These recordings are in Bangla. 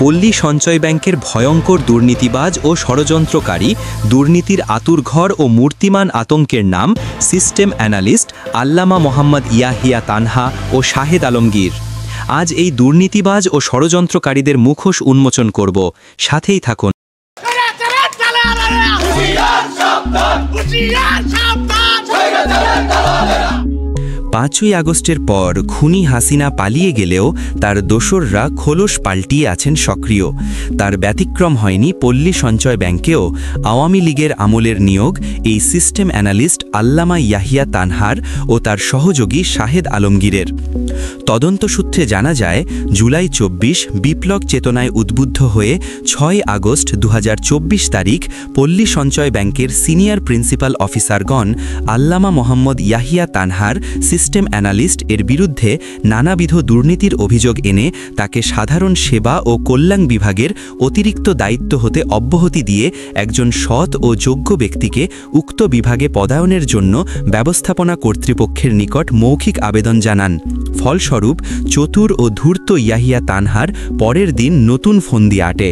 পল্লী সঞ্চয় ব্যাংকের ভয়ঙ্কর দুর্নীতিবাজ ও ষড়যন্ত্রকারী, দুর্নীতির আতুরঘর ও মূর্তিমান আতঙ্কের নাম সিস্টেম অ্যানালিস্ট আল্লামা মোহাম্মদ ইয়াহিয়া তানহা ও শাহেদ আলমগীর। আজ এই দুর্নীতিবাজ ও ষড়যন্ত্রকারীদের মুখোশ উন্মোচন করব, সাথেই থাকুন। 5ই আগস্টের পর খুনি হাসিনা পালিয়ে গেলেও তার দোসররা খোলস পাল্টিয়ে আছেন সক্রিয়। তার ব্যতিক্রম হয়নি পল্লী সঞ্চয় ব্যাংকেও আওয়ামী লীগের আমলের নিয়োগ এই সিস্টেম অ্যানালিস্ট আল্লামা ইয়াহিয়া তানহার ও তার সহযোগী শাহেদ আলমগীরের। তদন্ত সূত্রে জানা যায়, জুলাই 24 বিপ্লব চেতনায় উদ্বুদ্ধ হয়ে 6 আগস্ট 2024 তারিখ পল্লী সঞ্চয় ব্যাংকের সিনিয়র প্রিন্সিপাল অফিসারগণ আল্লামা মোহাম্মদ ইয়াহিয়া তানহার সিস্টেম অ্যানালিস্ট এর বিরুদ্ধে নানাবিধ দুর্নীতির অভিযোগ এনে তাকে সাধারণ সেবা ও কল্যাণ বিভাগের অতিরিক্ত দায়িত্ব হতে অব্যাহতি দিয়ে একজন সৎ ও যোগ্য ব্যক্তিকে উক্ত বিভাগে পদায়নের জন্য ব্যবস্থাপনা কর্তৃপক্ষের নিকট মৌখিক আবেদন জানান। ফলস্বরূপ চতুর ও ধূর্ত ইয়াহিয়া তানহার পরের দিন নতুন ফন্দি আটে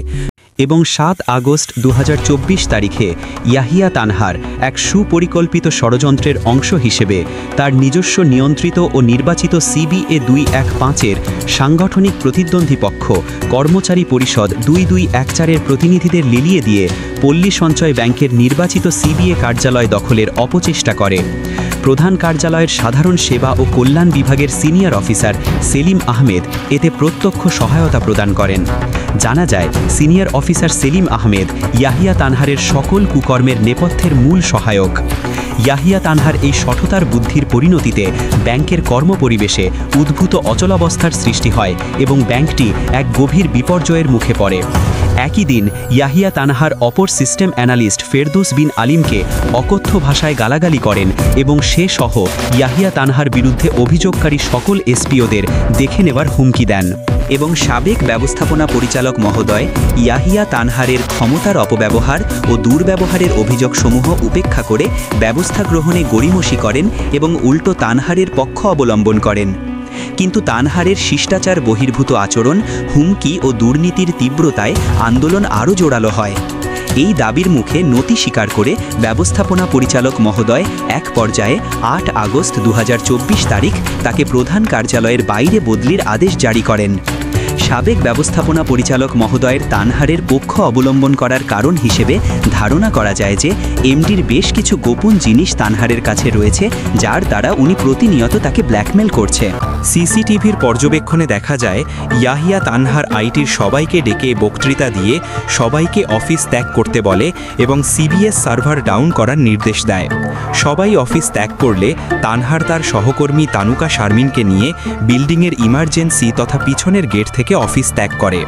এবং 7 আগস্ট 2024 তারিখে ইয়াহিয়া তানহার এক সুপরিকল্পিত ষড়যন্ত্রের অংশ হিসেবে তার নিজস্ব নিয়ন্ত্রিত ও নির্বাচিত CBA 215-এর সাংগঠনিক প্রতিদ্বন্দ্বী পক্ষ কর্মচারী পরিষদ 2214-এর প্রতিনিধিদের লিলিয়ে দিয়ে পল্লী সঞ্চয় ব্যাংকের নির্বাচিত CBA কার্যালয় দখলের অপচেষ্টা করে। প্রধান কার্যালয়ের সাধারণ সেবা ও কল্যাণ বিভাগের সিনিয়র অফিসার সেলিম আহমেদ এতে প্রত্যক্ষ সহায়তা প্রদান করেন। জানা যায়, সিনিয়র অফিসার সেলিম আহমেদ ইয়াহিয়া তানহারের সকল কুকর্মের নেপথ্যের মূল সহায়ক। ইয়াহিয়া তানহার এই শঠতার বুদ্ধির পরিণতিতে ব্যাংকের কর্মপরিবেশে উদ্ভূত অচলাবস্থার সৃষ্টি হয় এবং ব্যাংকটি এক গভীর বিপর্যয়ের মুখে পড়ে। একই দিন ইয়াহিয়া তানহার অপর সিস্টেম অ্যানালিস্ট ফেরদৌস বিন আলিমকে অকথ্য ভাষায় গালাগালি করেন এবং সে সহ ইয়াহিয়া তানহার বিরুদ্ধে অভিযোগকারী সকল এসপিওদের দেখে নেবার হুমকি দেন এবং সাবেক ব্যবস্থাপনা পরিচালক মহোদয় ইয়াহিয়া তানহারের ক্ষমতার অপব্যবহার ও দুর্ব্যবহারের অভিযোগসমূহ উপেক্ষা করে ব্যবস্থা গ্রহণে গড়িমসি করেন এবং উল্টো তানহারের পক্ষ অবলম্বন করেন। কিন্তু তানহারের শিষ্টাচার বহির্ভূত আচরণ, হুমকি ও দুর্নীতির তীব্রতায় আন্দোলন আরও জোরালো হয়। এই দাবির মুখে নতি স্বীকার করে ব্যবস্থাপনা পরিচালক মহোদয় এক পর্যায়ে 8 আগস্ট 2024 তারিখ তাকে প্রধান কার্যালয়ের বাইরে বদলির আদেশ জারি করেন। সাবেক ব্যবস্থাপনা পরিচালক মহোদয়ের তানহারের পক্ষ অবলম্বন করার কারণ হিসেবে ধারণা করা যায় যে এমডির বেশ কিছু গোপন জিনিস তানহারের কাছে রয়েছে, যার দ্বারা উনি প্রতিনিয়ত তাকে ব্ল্যাকমেল করছে। সিসিটিভির পর্যবেক্ষণে দেখা যায়, ইয়াহিয়া তানহার আইটির সবাইকে ডেকে বক্তৃতা দিয়ে সবাইকে অফিস ত্যাগ করতে বলে এবং CBS সার্ভার ডাউন করার নির্দেশ দেয়। সবাই অফিস ত্যাগ করলে তানহার তার সহকর্মী তানুকা শারমিনকে নিয়ে বিল্ডিংয়ের ইমার্জেন্সি তথা পিছনের গেট থেকে অফিস ত্যাগ করে।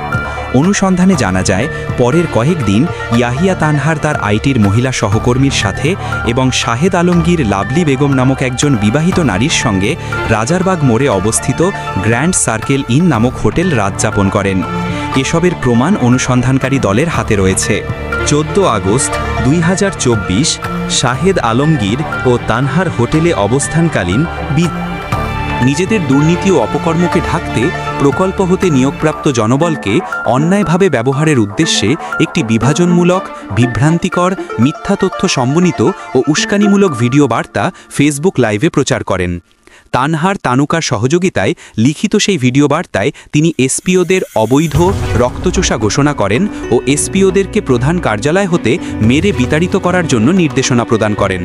অনুসন্ধানে জানা যায়, পরের কয়েকদিন ইয়াহিয়া তানহার তার আইটির মহিলা সহকর্মীর সাথে এবং শাহেদ আলমগীর লাভলি বেগম নামক একজন বিবাহিত নারীর সঙ্গে রাজারবাগ মোড়ে অবস্থিত গ্র্যান্ড সার্কেল ইন নামক হোটেল রাত যাপন করেন। এসবের প্রমাণ অনুসন্ধানকারী দলের হাতে রয়েছে। 14 আগস্ট 2024 শাহেদ আলমগীর ও তানহার হোটেলে অবস্থানকালীন নিজেদের দুর্নীতি ও অপকর্মকে ঢাকতে প্রকল্প হতে নিয়োগপ্রাপ্ত জনবলকে অন্যায়ভাবে ব্যবহারের উদ্দেশ্যে একটি বিভাজনমূলক, বিভ্রান্তিকর, মিথ্যা তথ্য সমন্বিত ও উস্কানিমূলক ভিডিও বার্তা ফেসবুক লাইভে প্রচার করেন। তানহার তানুকার সহযোগিতায় লিখিত সেই ভিডিও বার্তায় তিনি এসপিওদের অবৈধ, রক্তচোষা ঘোষণা করেন ও এসপিওদেরকে প্রধান কার্যালয় হতে মেরে বিতাড়িত করার জন্য নির্দেশনা প্রদান করেন।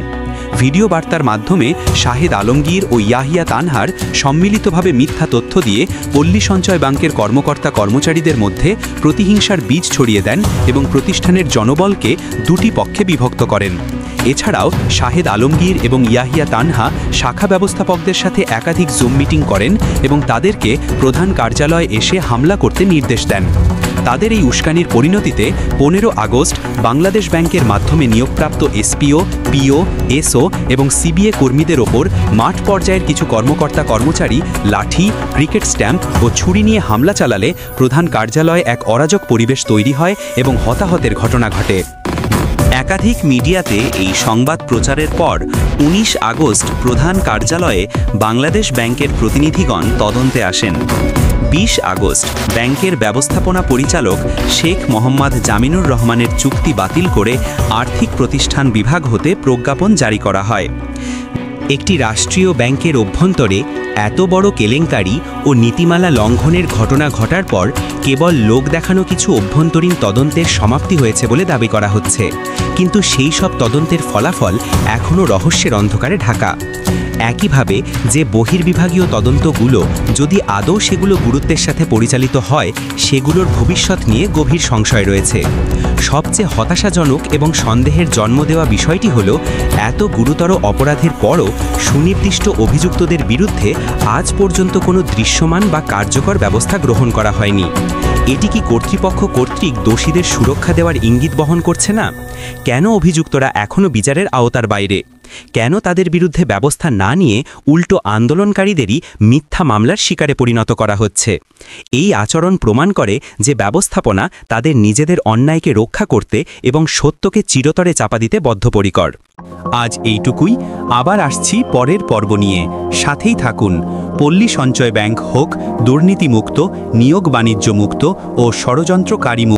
ভিডিও বার্তার মাধ্যমে শাহেদ আলমগীর ও ইয়াহিয়া তানহার সম্মিলিতভাবে মিথ্যা তথ্য দিয়ে পল্লী সঞ্চয় ব্যাংকের কর্মকর্তা কর্মচারীদের মধ্যে প্রতিহিংসার বীজ ছড়িয়ে দেন এবং প্রতিষ্ঠানের জনবলকে দুটি পক্ষে বিভক্ত করেন। এছাড়াও শাহেদ আলমগীর এবং ইয়াহিয়া তানহা শাখা ব্যবস্থাপকদের সাথে একাধিক জুম মিটিং করেন এবং তাদেরকে প্রধান কার্যালয়ে এসে হামলা করতে নির্দেশ দেন। তাদের এই উস্কানির পরিণতিতে 15 আগস্ট বাংলাদেশ ব্যাংকের মাধ্যমে নিয়োগপ্রাপ্ত এসপিও, পিও, এসও এবং CBA কর্মীদের ওপর মাঠ পর্যায়ের কিছু কর্মকর্তা কর্মচারী লাঠি, ক্রিকেট স্ট্যাম্প ও ছুরি নিয়ে হামলা চালালে প্রধান কার্যালয়ে এক অরাজক পরিবেশ তৈরি হয় এবং হতাহতের ঘটনা ঘটে। একাধিক মিডিয়াতে এই সংবাদ প্রচারের পর 19 আগস্ট প্রধান কার্যালয়ে বাংলাদেশ ব্যাংকের প্রতিনিধিগণ তদন্তে আসেন। 20 আগস্ট ব্যাংকের ব্যবস্থাপনা পরিচালক শেখ মোহাম্মদ জামিনুর রহমানের চুক্তি বাতিল করে আর্থিক প্রতিষ্ঠান বিভাগ হতে প্রজ্ঞাপন জারি করা হয়। একটি রাষ্ট্রীয় ব্যাংকের অভ্যন্তরে এত বড় কেলেঙ্কারি ও নীতিমালা লঙ্ঘনের ঘটনা ঘটার পর কেবল লোক দেখানো কিছু অভ্যন্তরীণ তদন্তের সমাপ্তি হয়েছে বলে দাবি করা হচ্ছে, কিন্তু সেই সব তদন্তের ফলাফল এখনও রহস্যের অন্ধকারে ঢাকা। একইভাবে যে বহির্বিভাগীয় তদন্তগুলো যদি আদৌ সেগুলো গুরুত্বের সাথে পরিচালিত হয়, সেগুলোর ভবিষ্যৎ নিয়ে গভীর সংশয় রয়েছে। সবচেয়ে হতাশাজনক এবং সন্দেহের জন্ম দেওয়া বিষয়টি হল, এত গুরুতর অপরাধের পরও সুনির্দিষ্ট অভিযুক্তদের বিরুদ্ধে আজ পর্যন্ত কোনো দৃশ্যমান বা কার্যকর ব্যবস্থা গ্রহণ করা হয়নি। এটি কি কর্তৃপক্ষ কর্তৃক দোষীদের সুরক্ষা দেওয়ার ইঙ্গিত বহন করছে না? কেন অভিযুক্তরা এখনও বিচারের আওতার বাইরে? কেন তাদের বিরুদ্ধে ব্যবস্থা না নিয়ে উল্টো আন্দোলনকারীদেরই মিথ্যা মামলার শিকারে পরিণত করা হচ্ছে? এই আচরণ প্রমাণ করে যে ব্যবস্থাপনা তাদের নিজেদের অন্যায়কে রক্ষা করতে এবং সত্যকে চিরতরে চাপা দিতে বদ্ধপরিকর। আজ এইটুকুই, আবার আসছি পরের পর্ব নিয়ে। সাথেই থাকুন। পল্লী সঞ্চয় ব্যাংক হোক দুর্নীতিমুক্ত, নিয়োগ বাণিজ্য মুক্ত ও ষড়যন্ত্রকারী মুক্ত।